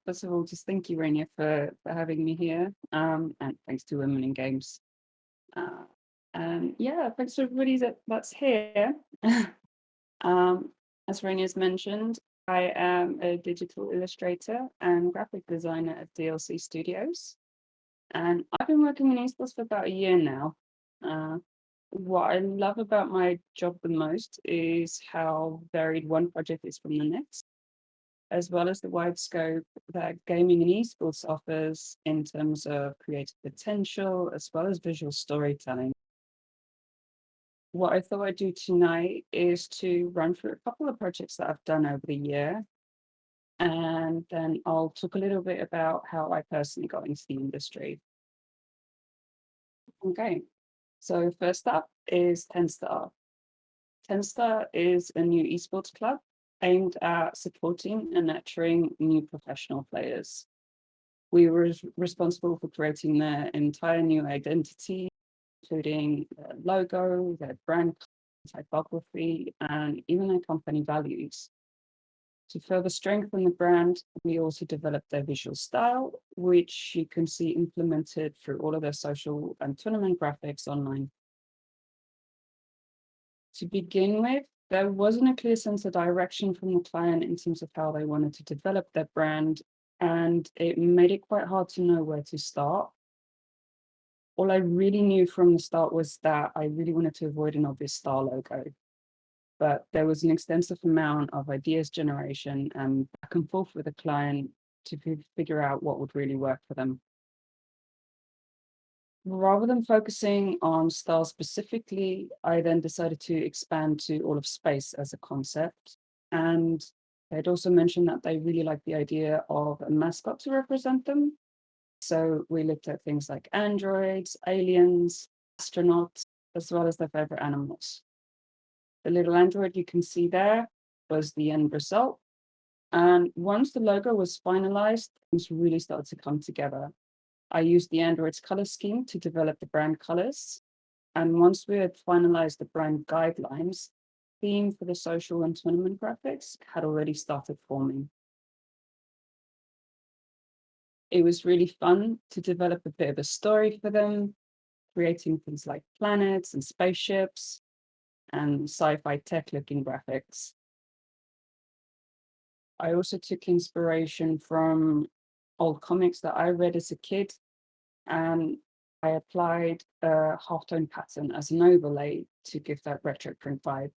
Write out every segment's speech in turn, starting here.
First of all, just thank you, Rainier, for having me here. And thanks to Women in Games. And yeah, thanks to everybody that's here. um, as Rainier's mentioned, I am a digital illustrator and graphic designer at DLC Studios. And I've been working in esports for about a year now. Uh, what I love about my job the most is how varied one project is from the next, as well as the wide scope that gaming and esports offers in terms of creative potential, as well as visual storytelling. What I thought I'd do tonight is to run through a couple of projects that I've done over the year, and then I'll talk a little bit about how I personally got into the industry. Okay, so first up is 10 Star. 10 Star is a new esports club aimed at supporting and nurturing new professional players. We were responsible for creating their entire new identity, including their logo, their brand typography, and even their company values. To further strengthen the brand, we also developed their visual style, which you can see implemented through all of their social and tournament graphics online. To begin with, there wasn't a clear sense of direction from the client in terms of how they wanted to develop their brand, and it made it quite hard to know where to start. All I really knew from the start was that I really wanted to avoid an obvious star logo. But there was an extensive amount of ideas generation and back and forth with the client to figure out what would really work for them. Rather than focusing on stars specifically, I then decided to expand to all of space as a concept. And they'd also mentioned that they really liked the idea of a mascot to represent them. So we looked at things like androids, aliens, astronauts, as well as their favorite animals. The little android you can see there was the end result. And once the logo was finalized, things really started to come together. I used the android's color scheme to develop the brand colors. And once we had finalized the brand guidelines, theme for the social and tournament graphics had already started forming. It was really fun to develop a bit of a story for them, creating things like planets and spaceships and sci-fi tech-looking graphics. I also took inspiration from old comics that I read as a kid, and I applied a halftone pattern as an overlay to give that retro print vibe.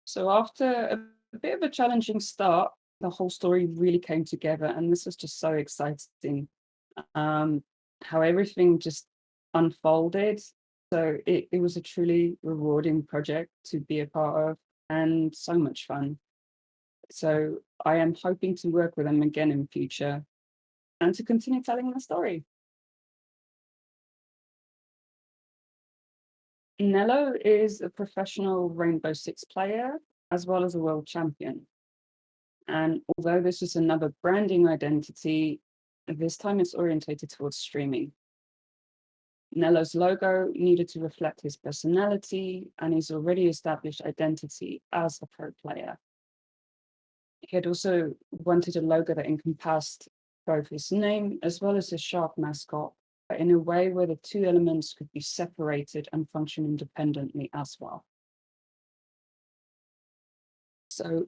So after a bit of a challenging start, the whole story really came together, and this was just so exciting. Um, how everything just unfolded. So it was a truly rewarding project to be a part of and so much fun. So I am hoping to work with them again in future and to continue telling the story. Nello is a professional Rainbow Six player as well as a world champion. And although this is another branding identity, this time it's orientated towards streaming. Nello's logo needed to reflect his personality and his already established identity as a pro player. He had also wanted a logo that encompassed both his name as well as his shark mascot, but in a way where the two elements could be separated and function independently as well. So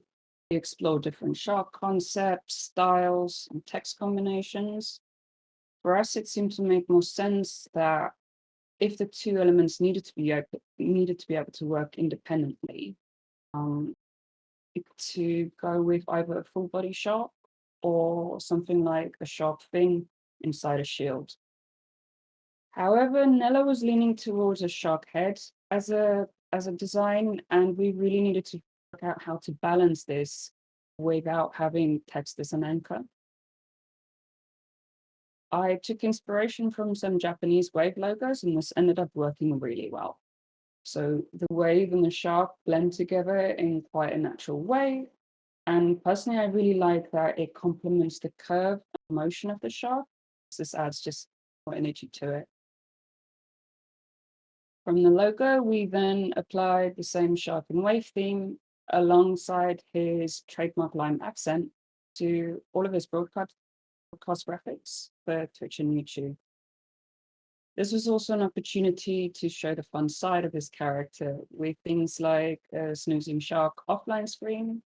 we explored different shark concepts, styles, and text combinations. For us, it seemed to make more sense that if the two elements needed to be able to work independently, um, to go with either a full body shark or something like a shark fin inside a shield. However, Nella was leaning towards a shark head as a design, and we really needed to work out how to balance this without having text as an anchor. I took inspiration from some Japanese wave logos, and this ended up working really well. So the wave and the shark blend together in quite a natural way. And personally, I really like that it complements the curve and motion of the shark. This adds just more energy to it. From the logo, we then applied the same shark and wave theme alongside his trademark lime accent to all of his broadcast graphics for Twitch and YouTube. This was also an opportunity to show the fun side of his character with things like a snoozing shark offline screen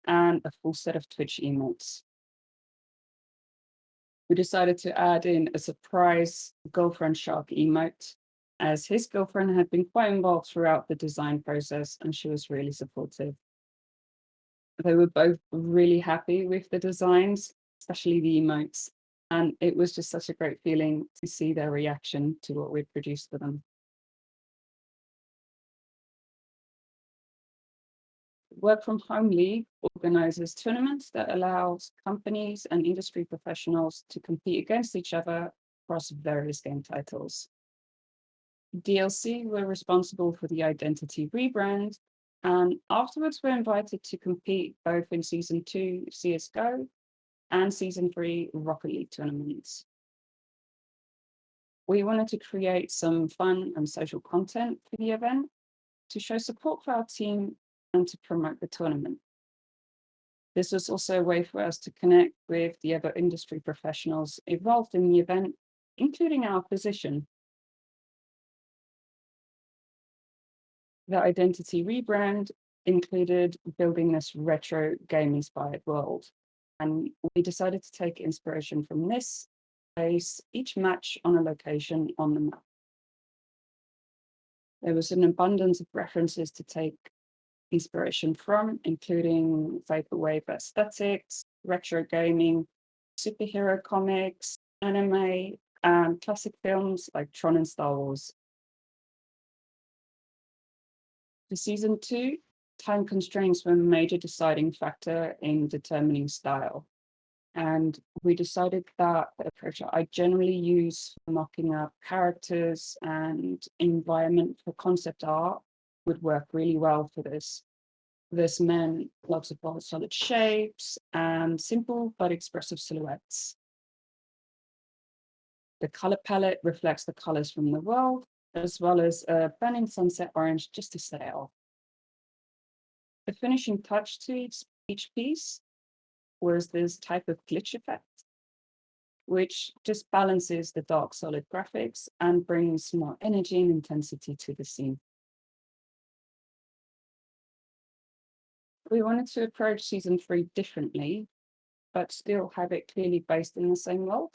and a full set of Twitch emotes. We decided to add in a surprise girlfriend shark emote, as his girlfriend had been quite involved throughout the design process and she was really supportive. They were both really happy with the designs, especially the emotes. And it was just such a great feeling to see their reaction to what we'd produced for them. Work from Home League organizes tournaments that allows companies and industry professionals to compete against each other across various game titles. DLC were responsible for the identity rebrand, and afterwards were invited to compete both in Season 2 CSGO and Season 3 Rocket League tournaments. We wanted to create some fun and social content for the event to show support for our team and to promote the tournament. This was also a way for us to connect with the other industry professionals involved in the event, including our physician. The identity rebrand included building this retro game-inspired world, and we decided to take inspiration from this, base each match on a location on the map. There was an abundance of references to take inspiration from, including vaporwave aesthetics, retro gaming, superhero comics, anime, and classic films like Tron and Star Wars. For Season 2, time constraints were a major deciding factor in determining style. And we decided that the approach I generally use for mocking up characters and environment for concept art would work really well for this. This meant lots of bold, solid shapes and simple but expressive silhouettes. The color palette reflects the colors from the world, as well as a burning sunset orange just to set it off. The finishing touch to each piece was this type of glitch effect, which just balances the dark, solid graphics and brings more energy and intensity to the scene. We wanted to approach Season 3 differently, but still have it clearly based in the same world.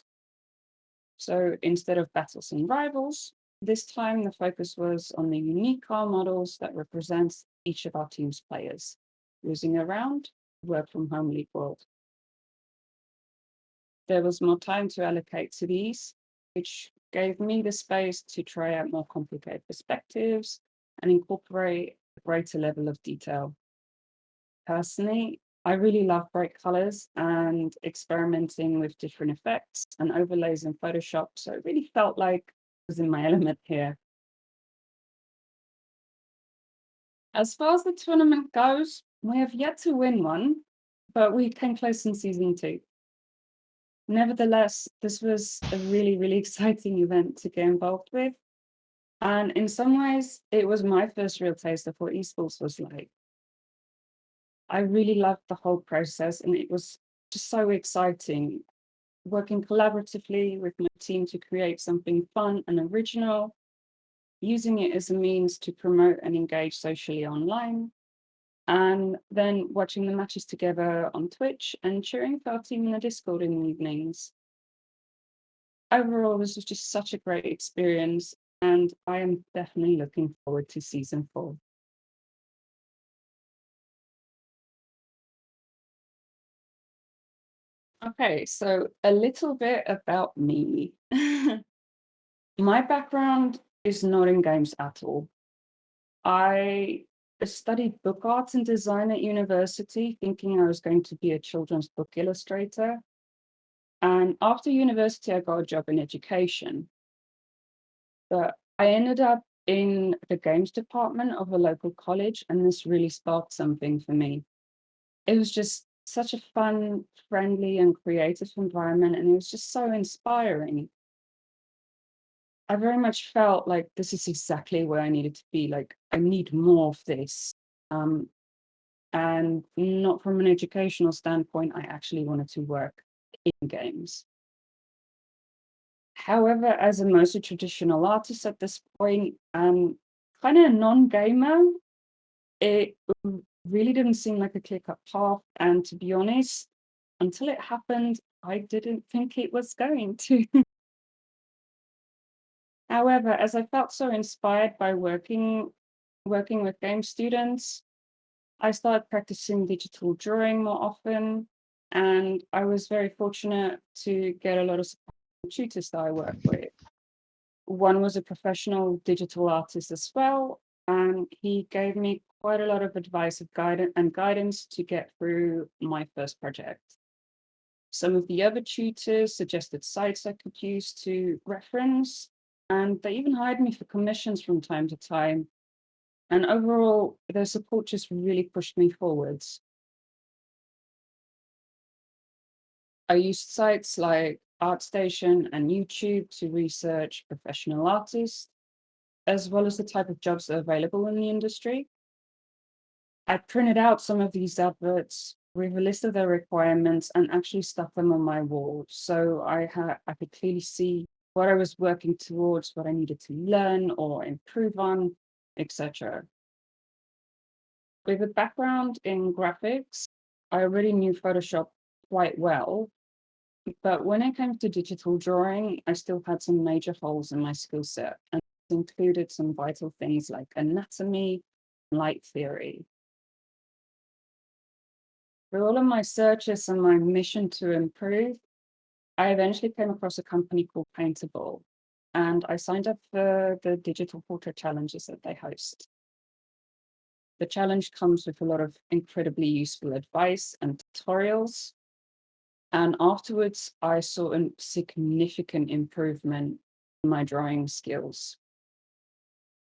So instead of battles and rivals, this time the focus was on the unique car models that represents each of our team's players, using around Work from Home League world. There was more time to allocate to these, which gave me the space to try out more complicated perspectives and incorporate a greater level of detail. Personally, I really love bright colors and experimenting with different effects and overlays in Photoshop. So it really felt like I was in my element here. As far as the tournament goes, we have yet to win one, but we came close in Season 2. Nevertheless, this was a really, really exciting event to get involved with. And in some ways, it was my first real taste of what esports was like. I really loved the whole process, and it was just so exciting working collaboratively with my team to create something fun and original, using it as a means to promote and engage socially online, and then watching the matches together on Twitch and cheering for our team in the Discord in the evenings. Overall, this was just such a great experience, and I am definitely looking forward to Season 4. Okay, so a little bit about me. My background is not in games at all. I studied book arts and design at university, thinking I was going to be a children's book illustrator. And after university, I got a job in education. But I ended up in the games department of a local college, and this really sparked something for me. It was just such a fun, friendly, and creative environment, and it was just so inspiring. I very much felt like this is exactly where I needed to be. Like, I need more of this. Um, and not from an educational standpoint. I actually wanted to work in games. However, as a mostly traditional artist at this point, kind of a non-gamer, it really didn't seem like a clear-cut path. And to be honest, until it happened, I didn't think it was going to. However, as I felt so inspired by working with game students, I started practicing digital drawing more often, and I was very fortunate to get a lot of support from tutors that I work with. One was a professional digital artist as well, and he gave me quite a lot of advice and guidance to get through my first project. Some of the other tutors suggested sites I could use to reference, and they even hired me for commissions from time to time. And overall, their support just really pushed me forwards. I used sites like ArtStation and YouTube to research professional artists, as well as the type of jobs that are available in the industry. I printed out some of these adverts with a list of their requirements and actually stuck them on my wall. So I could clearly see what I was working towards, what I needed to learn or improve on, etc. With a background in graphics, I already knew Photoshop quite well, but when it came to digital drawing, I still had some major holes in my skill set, and it included some vital things like anatomy, light theory. Through all of my searches and my mission to improve, I eventually came across a company called Paintable, and I signed up for the digital portrait challenges that they host. The challenge comes with a lot of incredibly useful advice and tutorials. And afterwards, I saw a significant improvement in my drawing skills.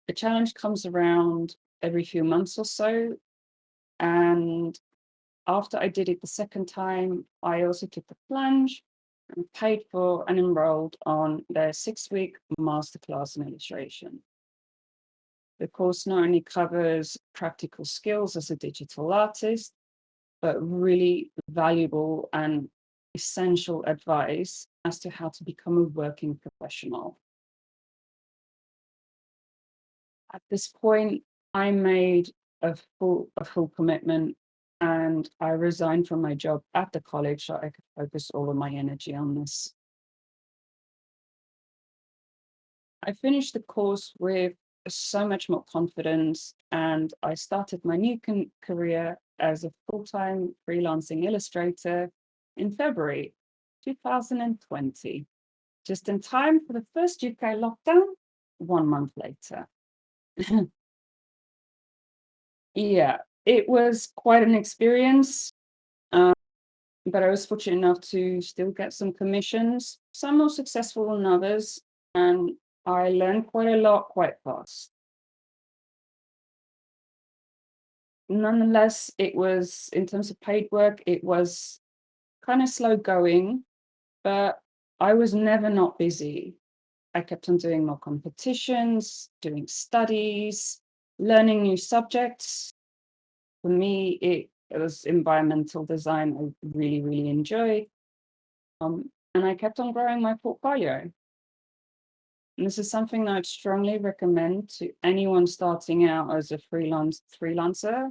The challenge comes around every few months or so. And after I did it the second time, I also took the plunge and paid for and enrolled on their 6-week masterclass in illustration. The course not only covers practical skills as a digital artist, but really valuable and essential advice as to how to become a working professional. At this point, I made a full commitment, and I resigned from my job at the college so I could focus all of my energy on this. I finished the course with so much more confidence, and I started my new career as a full-time freelancing illustrator in February 2020, just in time for the first UK lockdown 1 month later. Yeah, it was quite an experience, um, but I was fortunate enough to still get some commissions, some more successful than others, and I learned quite a lot quite fast. Nonetheless, it was, in terms of paid work, it was kind of slow going, but I was never not busy. I kept on doing more competitions, doing studies, learning new subjects. For me, it was environmental design I really, really enjoy. And I kept on growing my portfolio. And this is something that I'd strongly recommend to anyone starting out as a freelancer.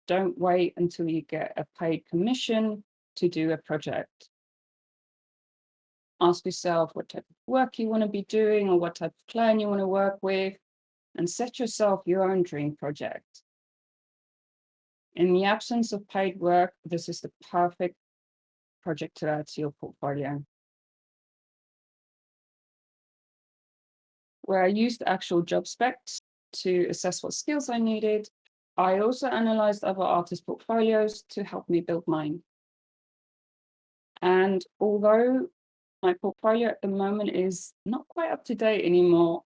Don't wait until you get a paid commission to do a project. Ask yourself what type of work you want to be doing or what type of client you want to work with, and set yourself your own dream project. In the absence of paid work, this is the perfect project to add to your portfolio. Where I used actual job specs to assess what skills I needed, I also analyzed other artists' portfolios to help me build mine. And although my portfolio at the moment is not quite up to date anymore,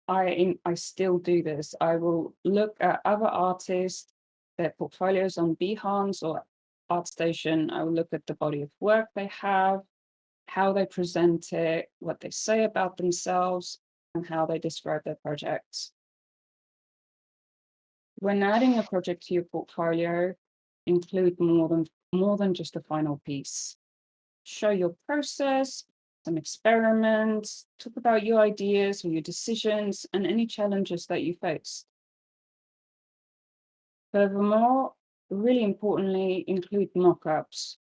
I still do this. I will look at other artists, their portfolios on Behance or ArtStation. I will look at the body of work they have, how they present it, what they say about themselves, and how they describe their projects. When adding a project to your portfolio, include more than just a final piece. Show your process, some experiments, talk about your ideas or your decisions and any challenges that you faced. Furthermore, really importantly, include mock-ups.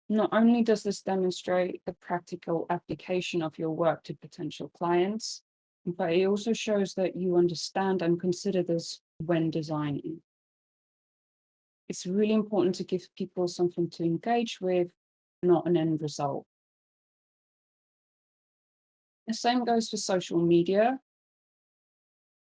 Not only does this demonstrate the practical application of your work to potential clients, but it also shows that you understand and consider this when designing. It's really important to give people something to engage with, not an end result. The same goes for social media.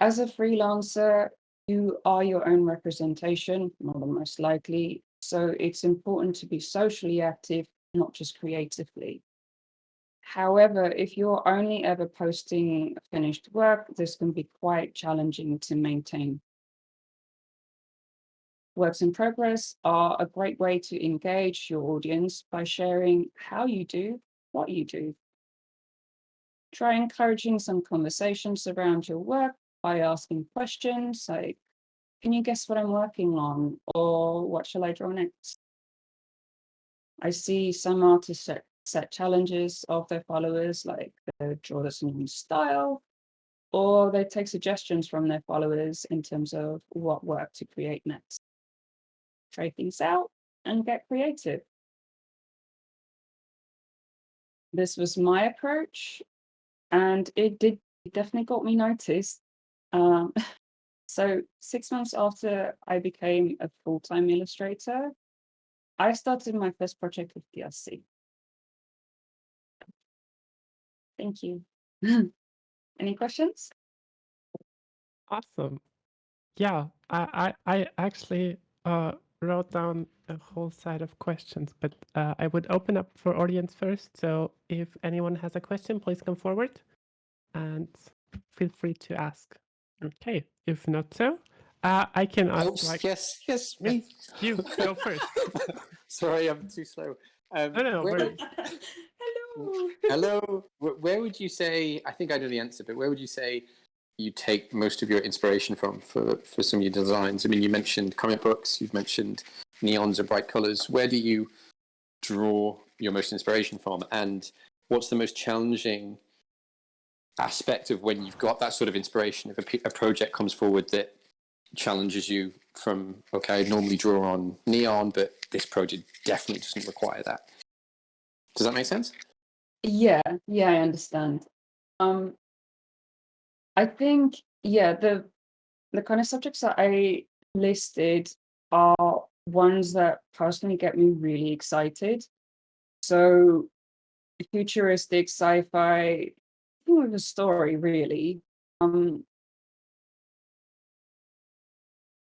As a freelancer, you are your own representation, more than most likely. So it's important to be socially active, not just creatively. However, if you're only ever posting finished work, this can be quite challenging to maintain. Works in progress are a great way to engage your audience by sharing how you do what you do. Try encouraging some conversations around your work by asking questions like, can you guess what I'm working on? Or what shall I draw next? I see some artists set challenges of their followers, like they draw this new style, or they take suggestions from their followers in terms of what work to create next. Try things out and get creative. This was my approach, and it definitely got me noticed. Um, so 6 months after I became a full-time illustrator, I started my first project with DRC. Thank you. Any questions? Awesome. Yeah, I actually wrote down a whole set of questions, but I would open up for audience first. So if anyone has a question, please come forward and feel free to ask. Okay, if not so, I can ask like Yes, me. you go first. Sorry, I'm too slow. No, worries. Hello. Hello. Where would you say? I think I know the answer, but where would you say you take most of your inspiration from for some of your designs? I mean, you mentioned comic books. You've mentioned neons or bright colors. Where do you draw your most inspiration from? And what's the most challenging aspect of when you've got that sort of inspiration? If a project comes forward that challenges you from, okay, I normally draw on neon, but this project definitely doesn't require that. Does that make sense? Yeah, I understand. I think, yeah, the kind of subjects that I listed are ones that personally get me really excited. So futuristic sci-fi, with a story, really.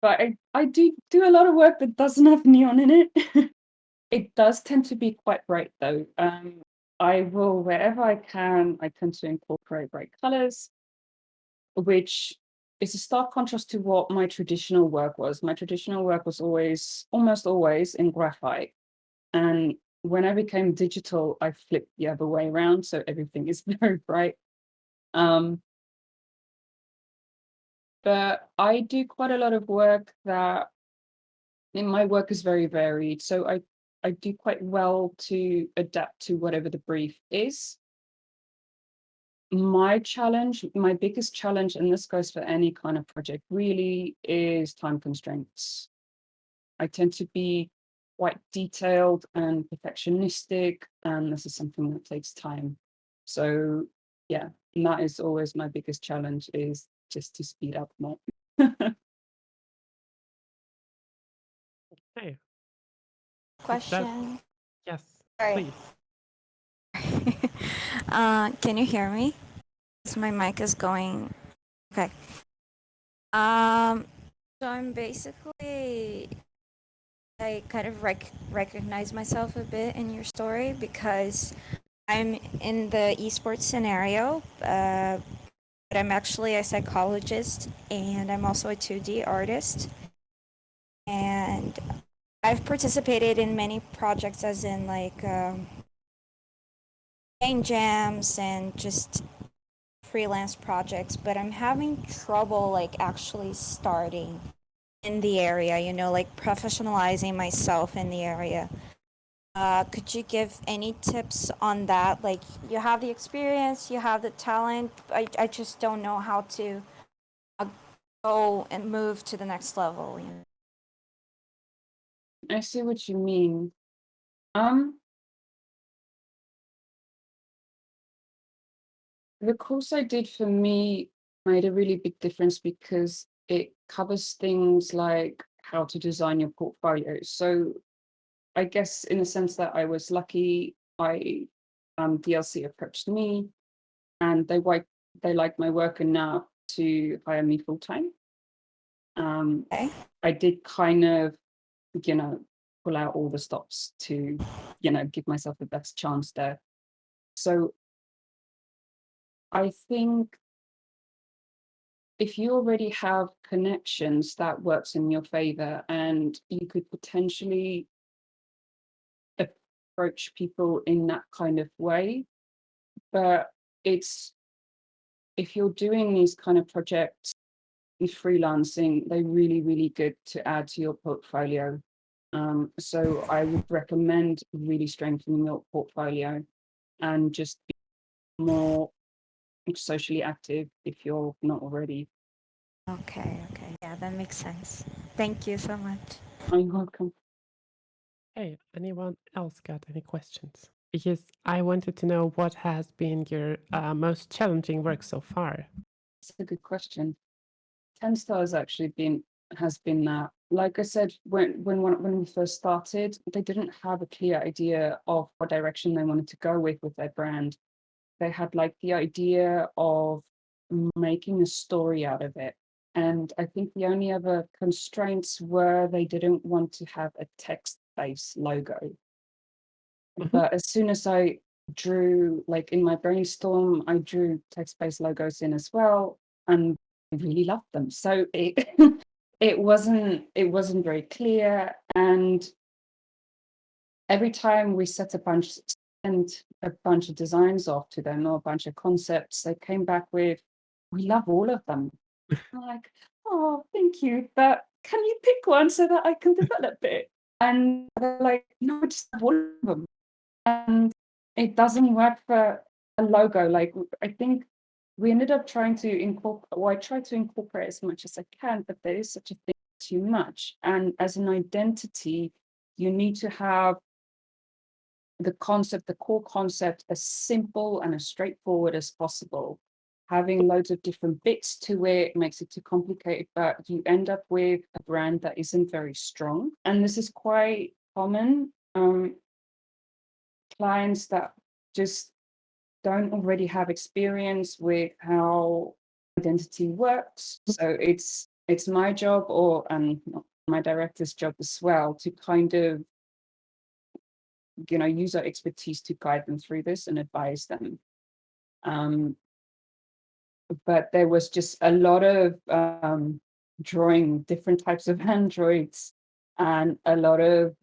But I do a lot of work that doesn't have neon in it. It does tend to be quite bright though. I will, wherever I can, I tend to incorporate bright colors, which is a stark contrast to what my traditional work was. My traditional work was almost always in graphite. And when I became digital, I flipped the other way around. So everything is very bright. But I do quite a lot of work that my work is very varied. So I do quite well to adapt to whatever the brief is. My biggest challenge, and this goes for any kind of project, really is time constraints. I tend to be quite detailed and perfectionistic, and this is something that takes time. So yeah, and that is always my biggest challenge, is just to speed up more. Okay. Question. Yes, Sorry. please. Can you hear me? My mic is going. Okay. So I'm basically, I kind of recognize myself a bit in your story because I'm in the esports scenario, but I'm actually a psychologist and I'm also a 2D artist. And I've participated in many projects, as in like game jams and just freelance projects, but I'm having trouble like actually starting in the area, you know, like professionalizing myself in the area. Could you give any tips on that? Like, you have the experience, you have the talent. I just don't know how to go and move to the next level. You know? I see what you mean. Um, the course I did for me made a really big difference because it covers things like how to design your portfolio. So I guess in the sense that I was lucky, DLC approached me and they liked my work enough to hire me full time. Okay. I did kind of, pull out all the stops to, give myself the best chance there. So I think if you already have connections, that works in your favor, and you could potentially approach people in that kind of way. But it's if you're doing these kind of projects with freelancing, they're really, really good to add to your portfolio. So I would recommend really strengthening your portfolio and just be more socially active if you're not already. Okay. Yeah, that makes sense. Thank you so much. You're welcome. Hey, anyone else got any questions? Because I wanted to know what has been your most challenging work so far. That's a good question. 10 stars actually has been that. Like I said, when we first started, they didn't have a clear idea of what direction they wanted to go with their brand. They had like the idea of making a story out of it. And I think the only other constraints were they didn't want to have a text-based logo. But as soon as I drew, like in my brainstorm, I drew text-based logos in as well, and I really loved them. So it it wasn't very clear, and every time we sent a bunch of designs off to them or a bunch of concepts, they came back with, "We love all of them." I'm like, "Oh, thank you, but can you pick one so that I can develop it?" And they're like, "No, I just love all of them." And it doesn't work for a logo. Like, I think we ended up trying to incorporate, well, I tried to incorporate as much as I can, but there is such a thing too much. And as an identity, you need to have the core concept, as simple and as straightforward as possible. Having loads of different bits to it makes it too complicated, but you end up with a brand that isn't very strong. And this is quite common. Clients that just don't already have experience with how identity works. So it's my job and my director's job as well to kind of use our expertise to guide them through this and advise them. But there was just a lot of drawing different types of androids and a lot of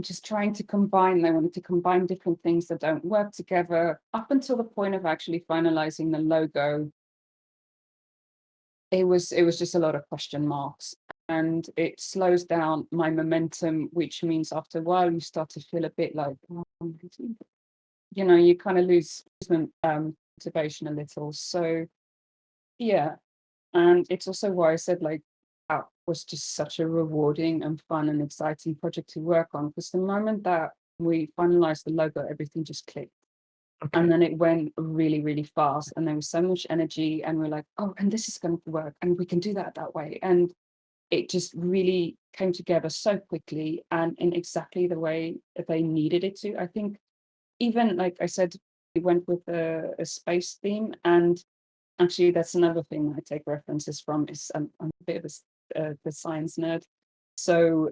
just trying to combine. They wanted to combine different things that don't work together up until the point of actually finalizing the logo. It was just a lot of question marks, and it slows down my momentum, which means after a while you start to feel a bit like, you kind of lose motivation a little. So yeah, and it's also why I said like that was just such a rewarding and fun and exciting project to work on, because the moment that we finalized the logo, everything just clicked. Okay. And then it went really, really fast, and there was so much energy, and we're like, oh, and this is going to work, and we can do that way. And it just really came together so quickly and in exactly the way that they needed it to. I think even, like I said, we went with a space theme, and actually that's another thing I take references from is I'm a bit of the science nerd. So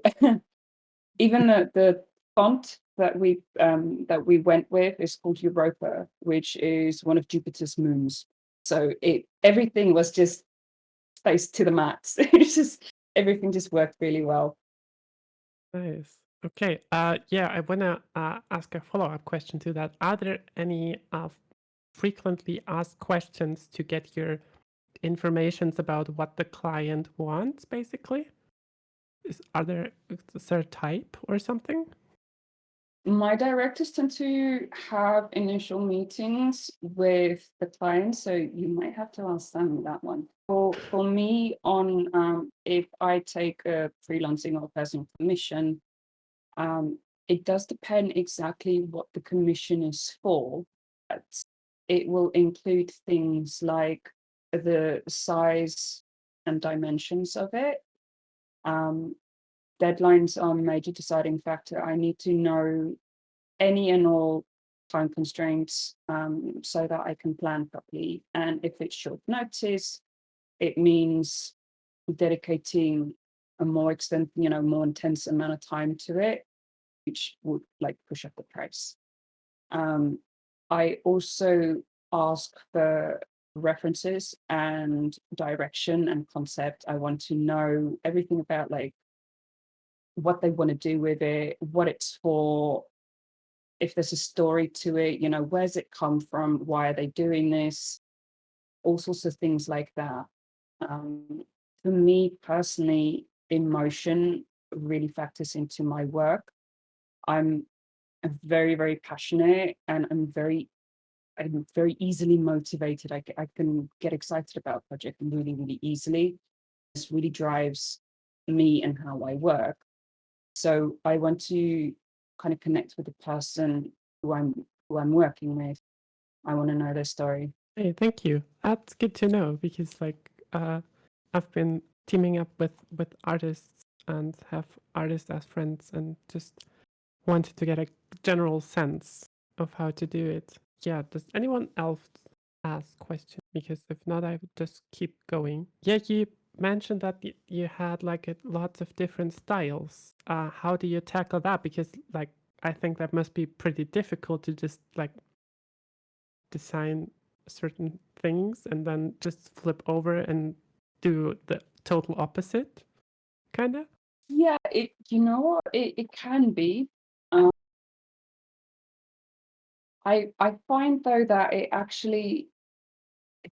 even the font that we went with is called Europa, which is one of Jupiter's moons. So everything was just spaced to the max. It's just everything just worked really well. Nice. Okay. Yeah, I wanna ask a follow-up question to that. Are there any frequently asked questions to get your informations about what the client wants, basically? Is there a type or something? My directors tend to have initial meetings with the clients, so you might have to ask them that one. For me, on if I take a freelancing or personal commission, it does depend exactly what the commission is for. But it will include things like the size and dimensions of it. Deadlines are a major deciding factor. I need to know any and all time constraints so that I can plan properly. And if it's short notice, it means dedicating a more more intense amount of time to it, which would like push up the price. I also ask for references and direction and concept. I want to know everything about like what they want to do with it, what it's for, if there's a story to it, where's it come from? Why are they doing this? All sorts of things like that. For me personally, emotion really factors into my work. I'm very, very passionate and I'm very easily motivated. I can get excited about a project really, really easily. This really drives me and how I work. So I want to kind of connect with the person who I'm working with. I want to know their story. Hey, thank you. That's good to know because I've been teaming up with artists and have artists as friends and just wanted to get a general sense of how to do it. Yeah, does anyone else ask questions? Because if not, I would just keep going. Yeah, you mentioned that you had like lots of different styles. How do you tackle that? Because like I think that must be pretty difficult to just like design certain things and then just flip over and do the total opposite, kind of. Yeah, it can be. I find though that it actually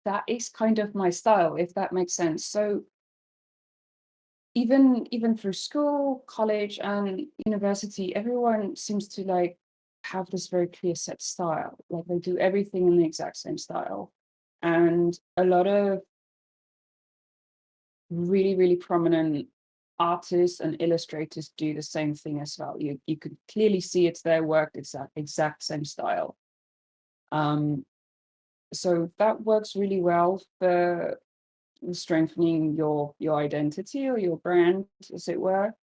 that is kind of my style, if that makes sense. So even through school, college, and university, everyone seems to like have this very clear set style. Like they do everything in the exact same style. And a lot of really, really prominent artists and illustrators do the same thing as well. You could clearly see it's their work, it's that exact same style. So that works really well for strengthening your identity or your brand, as it were.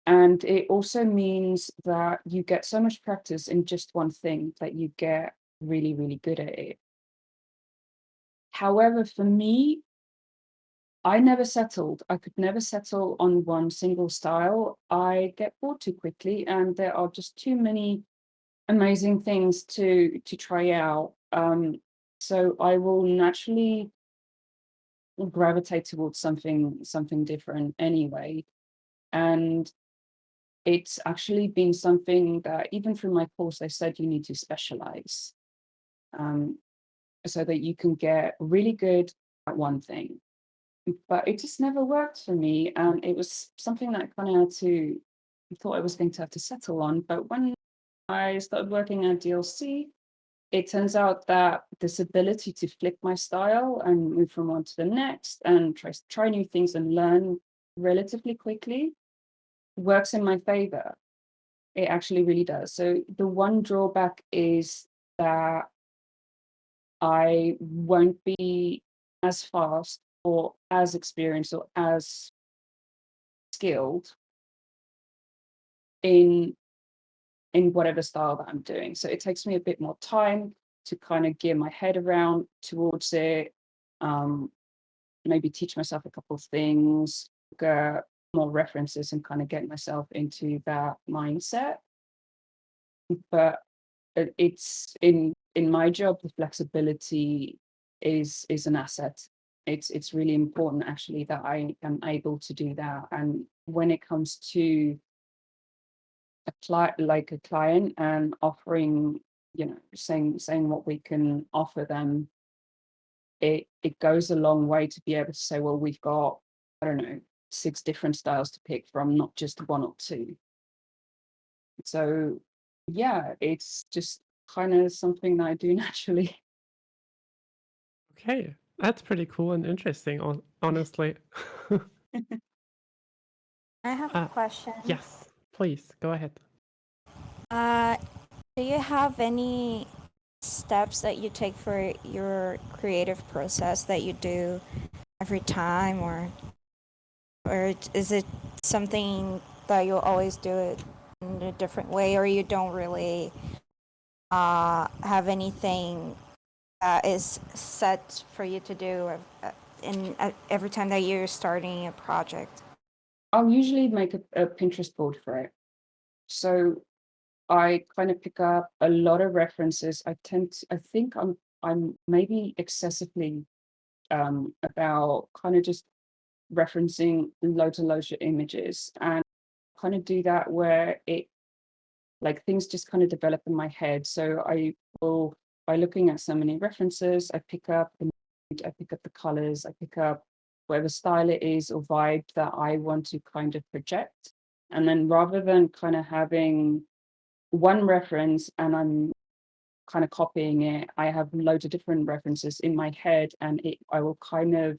And it also means that you get so much practice in just one thing that you get really, really good at it. However, for me, I never settled. I could never settle on one single style. I get bored too quickly, and there are just too many amazing things to try out. So I will naturally gravitate towards something different anyway. And it's actually been something that even through my course, they said you need to specialize so that you can get really good at one thing. But it just never worked for me. And it was something that I kind of had to, thought I was going to have to settle on. But when I started working at DLC, it turns out that this ability to flip my style and move from one to the next and try new things and learn relatively quickly works in my favor. It actually really does. So the one drawback is that I won't be as fast or as experienced or as skilled in whatever style that I'm doing. So it takes me a bit more time to kind of gear my head around towards it, maybe teach myself a couple of things, get more references and kind of get myself into that mindset. But it's in my job, the flexibility is an asset. It's really important actually that I am able to do that. And when it comes to a client and offering, saying what we can offer them, it goes a long way to be able to say, well, we've got, I don't know, 6 different styles to pick from, not just 1 or 2. So yeah, it's just kind of something that I do naturally. Okay, that's pretty cool and interesting, honestly. I have a question. Yes, please go ahead. Do you have any steps that you take for your creative process that you do every time, or is it something that you always do it in a different way, or you don't really have anything that is set for you to do every time that you're starting a project? I'll usually make a Pinterest board for it. So I kind of pick up a lot of references. I think I'm maybe excessively about kind of just referencing loads and loads of images, and kind of do that where it, like, things just kind of develop in my head. So I will, by looking at so many references, I pick up the mood, I pick up the colors, I pick up whatever style it is or vibe that I want to kind of project. And then rather than kind of having one reference and I'm kind of copying it, I have loads of different references in my head, and I will kind of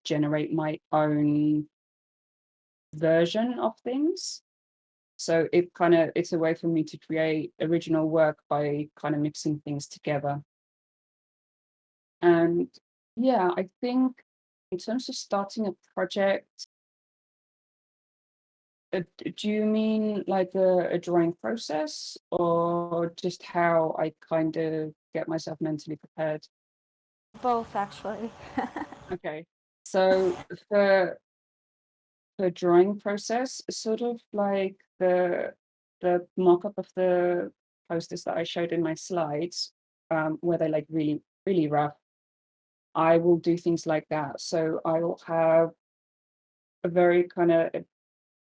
generate my own version of things. So it's a way for me to create original work by kind of mixing things together. And yeah, I think in terms of starting a project, do you mean like a drawing process, or just how I kind of get myself mentally prepared? Both, actually. Okay. So for the drawing process, sort of like the mock-up of the posters that I showed in my slides, where they're like really, really rough, I will do things like that. So I will have a very kind of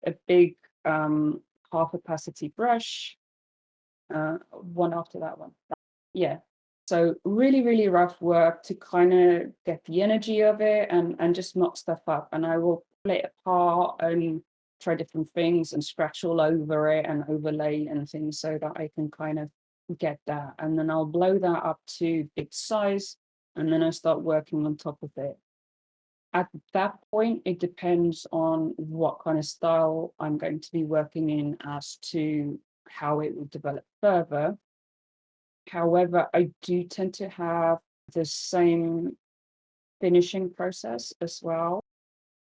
a big half opacity brush, one after that one. Yeah. So really, really rough work to kind of get the energy of it and just knock stuff up. And I will pull it apart and try different things and scratch all over it and overlay and things so that I can kind of get that. And then I'll blow that up to big size, and then I start working on top of it. At that point, it depends on what kind of style I'm going to be working in as to how it will develop further. However, I do tend to have the same finishing process as well.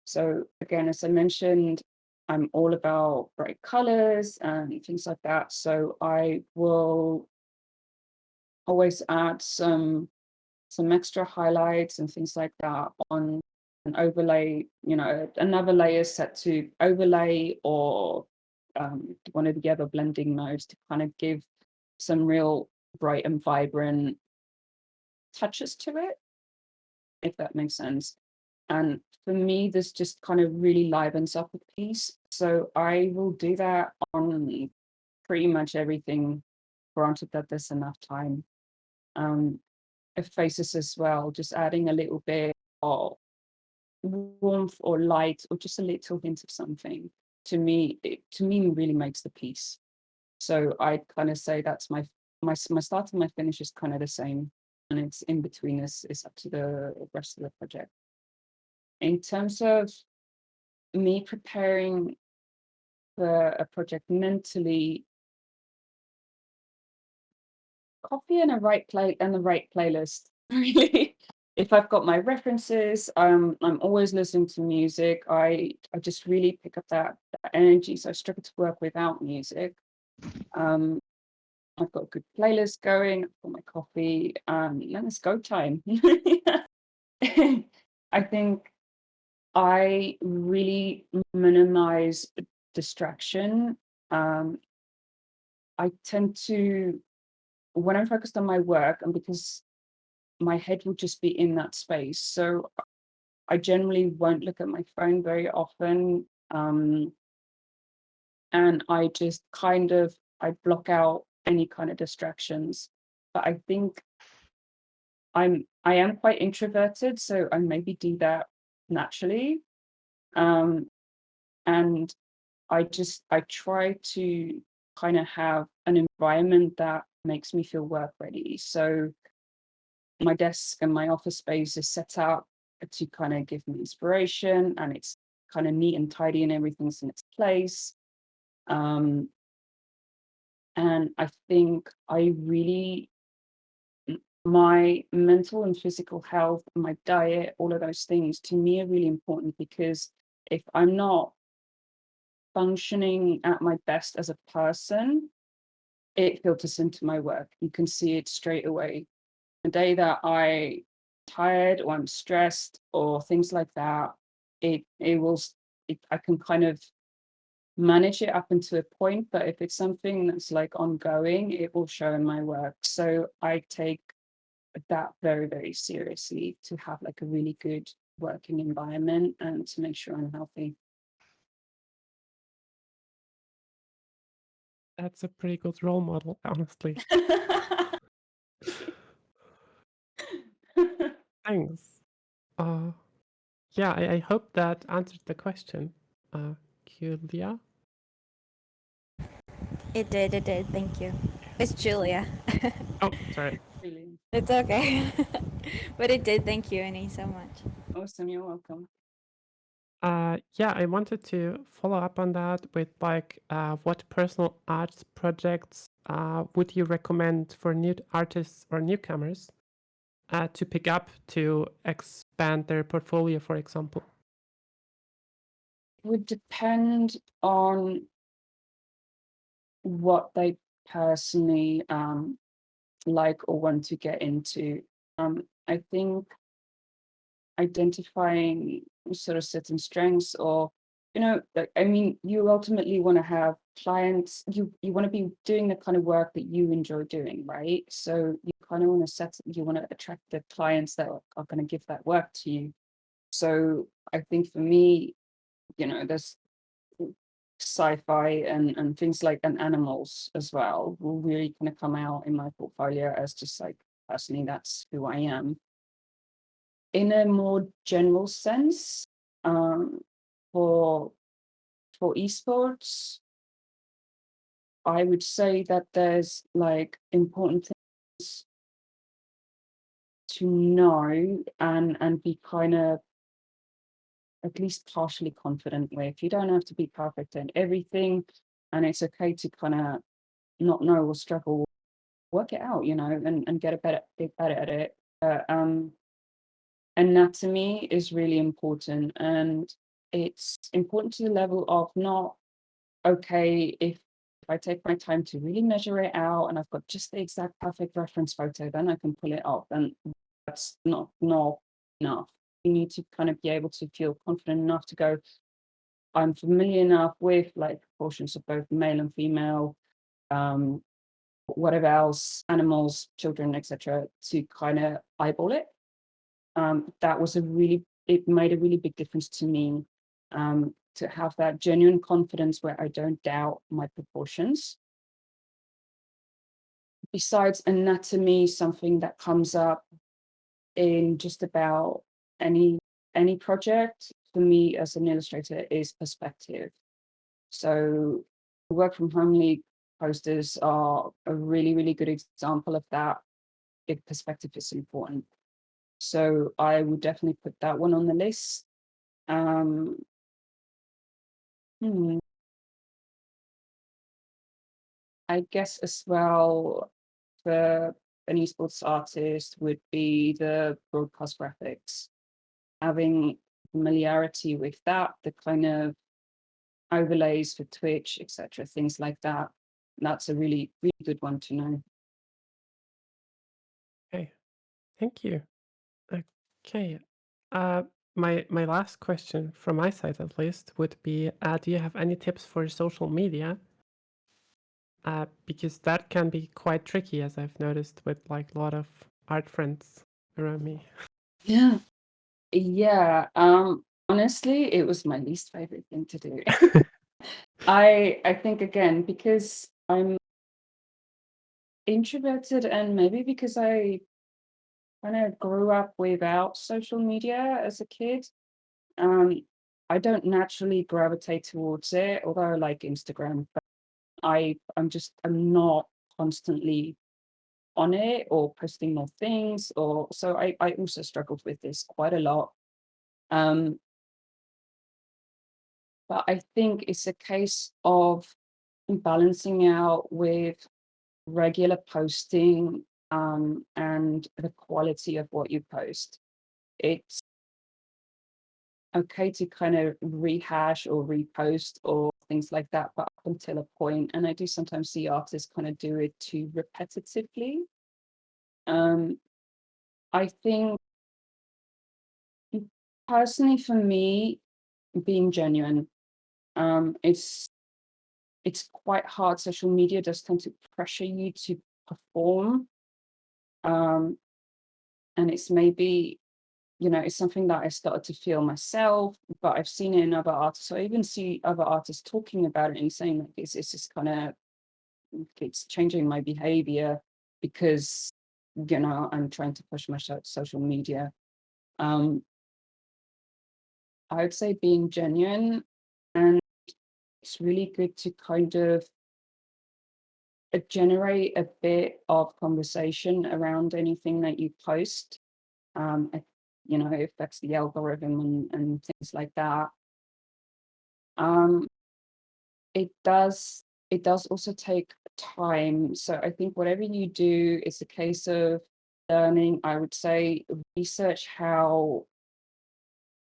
So again, as I mentioned, I'm all about bright colors and things like that. So I will always add some extra highlights and things like that on an overlay, another layer set to overlay, or one of the other blending modes to kind of give some real bright and vibrant touches to it, if that makes sense. And for me, this just kind of really livens up a piece. So I will do that on pretty much everything, granted that there's enough time. Faces as well, just adding a little bit of warmth or light or just a little hint of something, to me really makes the piece. So I kind of say that's my start and my finish is kind of the same, and it's in between is up to the rest of the project. In terms of me preparing for a project mentally, coffee and the right playlist, really. If I've got my references, I'm always listening to music. I just really pick up that energy. So I struggle to work without music. I've got a good playlist going. I've got my coffee. Then it's go time. I think I really minimize distraction. I tend to, when I'm focused on my work, and because my head will just be in that space, so I generally won't look at my phone very often. And I just I block out any kind of distractions. But I think I am quite introverted, so I maybe do that naturally. And I try to kind of have an environment that makes me feel work ready. So my desk and my office space is set up to kind of give me inspiration, and it's kind of neat and tidy and everything's in its place. And I think my mental and physical health, my diet, all of those things to me are really important, because if I'm not functioning at my best as a person, it filters into my work. You can see it straight away. The day that I'm tired or I'm stressed or things like that, I can kind of manage it up until a point, but if it's something that's like ongoing, it will show in my work. So I take that very, very seriously, to have like a really good working environment and to make sure I'm healthy. That's a pretty good role model, honestly. Thanks. Yeah, I hope that answered the question. Julia? It did. Thank you. It's Julia. Oh, sorry. Really It's okay. But it did. Thank you, Inny, so much. awesome. You're welcome. Yeah, I wanted to follow up on that with what personal arts projects would you recommend for new artists or newcomers to pick up to expand their portfolio, for example? Would depend on what they personally like or want to get into. I think identifying sort of certain strengths, or you ultimately want to have clients, you want to be doing the kind of work that you enjoy doing, right? So you kind of want to attract the clients that are going to give that work to you. So I think for me, there's sci-fi and things like, and animals as well will really kind of come out in my portfolio as just like, personally, that's who I am. In a more general sense, for esports, I would say that there's like important things to know and be kind of at least partially confident with. You don't have to be perfect in everything, and it's okay to kind of not know or struggle, work it out, and get better at it. Anatomy is really important, and it's important to the level of not, okay, if I take my time to really measure it out and I've got just the exact perfect reference photo, then I can pull it off. And that's not enough. You need to kind of be able to feel confident enough to go, I'm familiar enough with like proportions of both male and female, whatever else, animals, children, etc., to kind of eyeball it. It made a really big difference to me, to have that genuine confidence where I don't doubt my proportions. Besides anatomy, something that comes up in just about any project for me as an illustrator is perspective. So work from home league posters are a really, really good example of that. If perspective is important. So I would definitely put that one on the list. I guess as well, for an esports artist would be the broadcast graphics. Having familiarity with that, the kind of overlays for Twitch, etc., things like that. That's a really, really good one to know. Okay, thank you. Okay, my last question from my side at least would be, do you have any tips for social media? Because that can be quite tricky, as I've noticed with like a lot of art friends around me. Yeah. Honestly, it was my least favorite thing to do. I think, again, because I'm introverted, and maybe because I kind of grew up without social media as a kid. I don't naturally gravitate towards it, although I like Instagram, but I'm not constantly on it or posting more things, or so I also struggled with this quite a lot. But I think it's a case of balancing out with regular posting, and the quality of what you post. It's okay to kind of rehash or repost or things like that, but up until a point, and I do sometimes see artists kind of do it too repetitively. I think personally for me, being genuine, it's quite hard. Social media does tend to pressure you to perform. And it's maybe, it's something that I started to feel myself, but I've seen it in other artists. So I even see other artists talking about it and saying like it's just kind of, it's changing my behavior because, I'm trying to push my social media. I would say being genuine, and it's really good to kind of generate a bit of conversation around anything that you post. It, it affects the algorithm and things like that. It does also take time. So I think whatever you do is a case of learning. I would say research how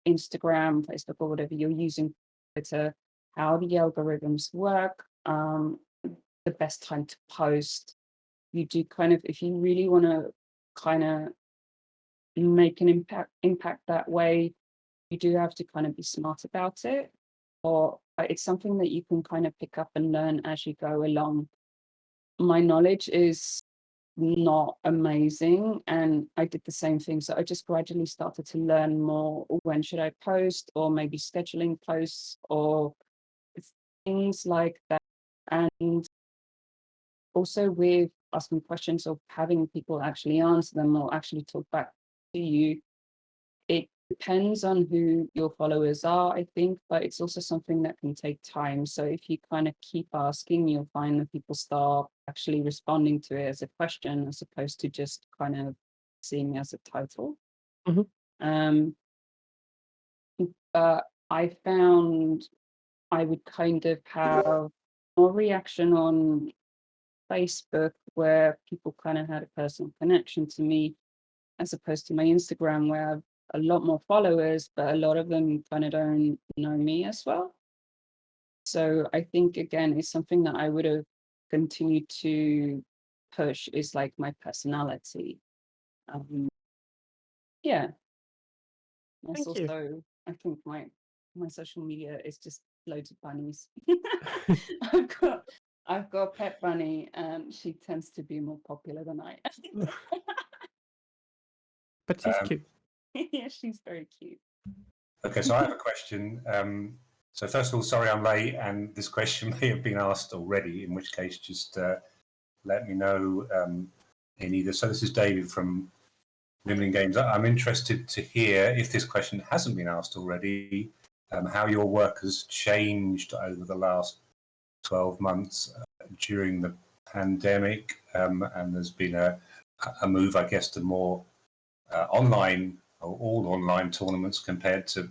Instagram, Facebook, or whatever you're using, Twitter, how the algorithms work, the best time to post. You do kind of, if you really want to kind of make an impact that way, you do have to kind of be smart about it, or it's something that you can kind of pick up and learn as you go along. My knowledge is not amazing, and I did the same thing. So I just gradually started to learn more. When should I post, or maybe scheduling posts, or things like that. And also with asking questions or having people actually answer them or actually talk back to you, it depends on who your followers are, I think, but it's also something that can take time. So if you kind of keep asking, you'll find that people start actually responding to it as a question as opposed to just kind of seeing it as a title. Um, but I found I would kind of have more reaction on Facebook where people kind of had a personal connection to me, as opposed to my Instagram where I have a lot more followers, but a lot of them kind of don't know me as well. So I think, again, it's something that I would have continued to push is like my personality. Yeah. That's Thank you. also, I think my social media is just loads of bunnies. I've got a pet bunny, and she tends to be more popular than I am. But she's cute. Yeah, she's very cute. Okay, so I have a question. So first of all, sorry I'm late, and this question may have been asked already, in which case just let me know in either. So this is David from Women in Games. I'm interested to hear, if this question hasn't been asked already, how your work has changed over the last 12 months during the pandemic, and there's been a move, I guess, to more online or all online tournaments compared to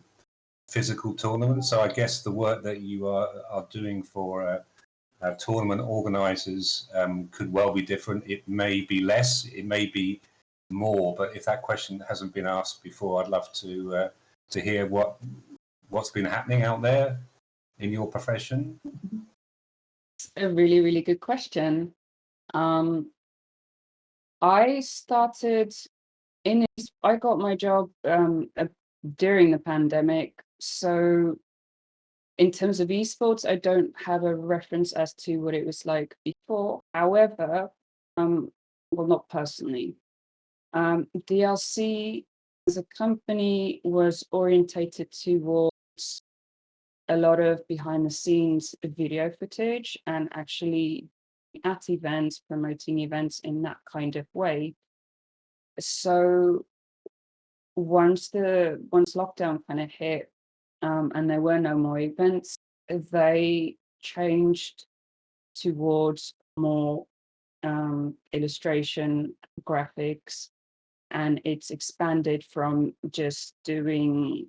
physical tournaments. So I guess the work that you are doing for tournament organisers could well be different. It may be less, it may be more. But if that question hasn't been asked before, I'd love to hear what's been happening out there in your profession. It's a really, really good question. I started I got my job during the pandemic. So in terms of esports, I don't have a reference as to what it was like before. However, well, not personally. DLC as a company was orientated towards a lot of behind the scenes video footage and actually at events, promoting events in that kind of way. So once lockdown kind of hit, and there were no more events, they changed towards more illustration, graphics, and it's expanded from just doing,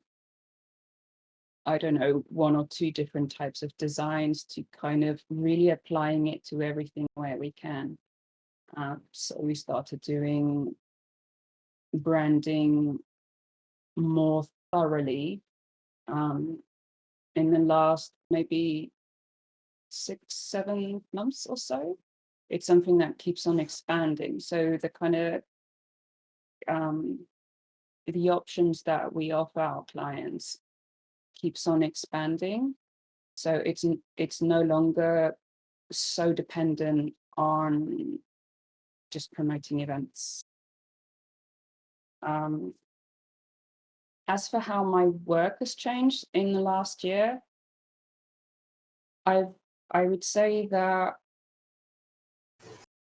I don't know, 1 or 2 different types of designs to kind of really applying it to everything where we can. So we started doing branding more thoroughly in the last maybe 6-7 months or so. It's something that keeps on expanding. So the kind of the options that we offer our clients keeps on expanding. So it's no longer so dependent on just promoting events. As for how my work has changed in the last year, I would say that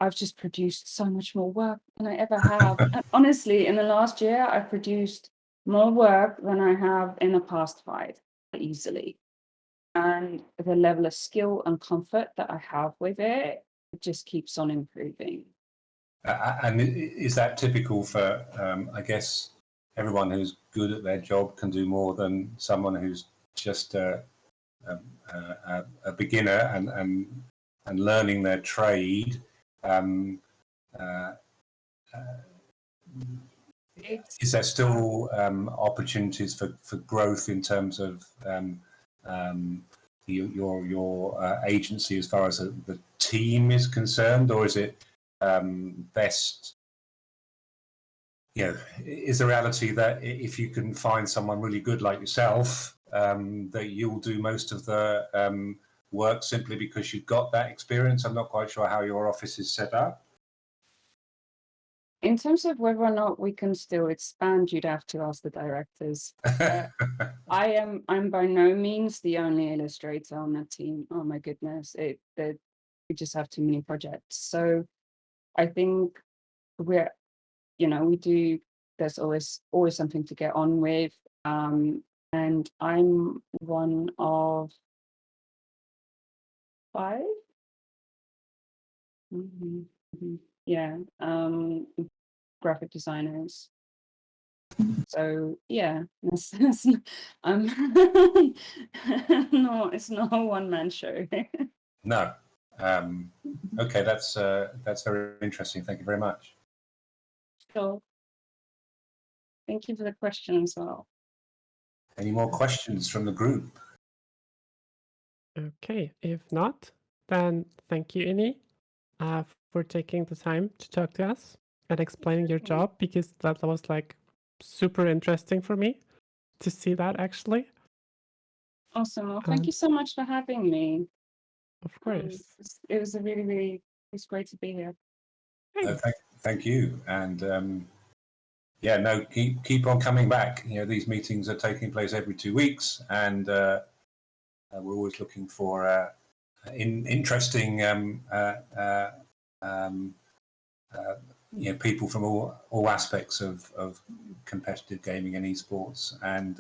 I've just produced so much more work than I ever have. And honestly, in the last year, I've produced more work than I have in the past 5, easily. And the level of skill and comfort that I have with it just keeps on improving. And is that typical for, I guess, everyone who's good at their job can do more than someone who's just a beginner and learning their trade? Is there still opportunities for growth in terms of your agency as far as the team is concerned, or is it best? Is the reality that if you can find someone really good like yourself, that you'll do most of the work simply because you've got that experience? I'm not quite sure how your office is set up. In terms of whether or not we can still expand, you'd have to ask the directors. I'm by no means the only illustrator on the team. Oh my goodness, we just have too many projects. So I think we're, we do. There's always something to get on with, and I'm one of 5. Yeah, graphic designers. So yeah, no, it's not a one-man show. No. Okay, that's very interesting. Thank you very much. Sure. Thank you for the question as well. Any more questions from the group? Okay, if not, then thank you, Inny, for taking the time to talk to us and explaining your job, because that was like super interesting for me to see that actually. Awesome. Well, thank you so much for having me. Of course. It was a really, it's great to be here. Thank you. And keep on coming back. These meetings are taking place every 2 weeks, and we're always looking for interesting people from all aspects of competitive gaming and esports. And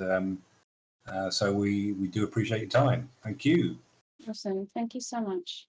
so we do appreciate your time. Thank you. Awesome. Thank you so much.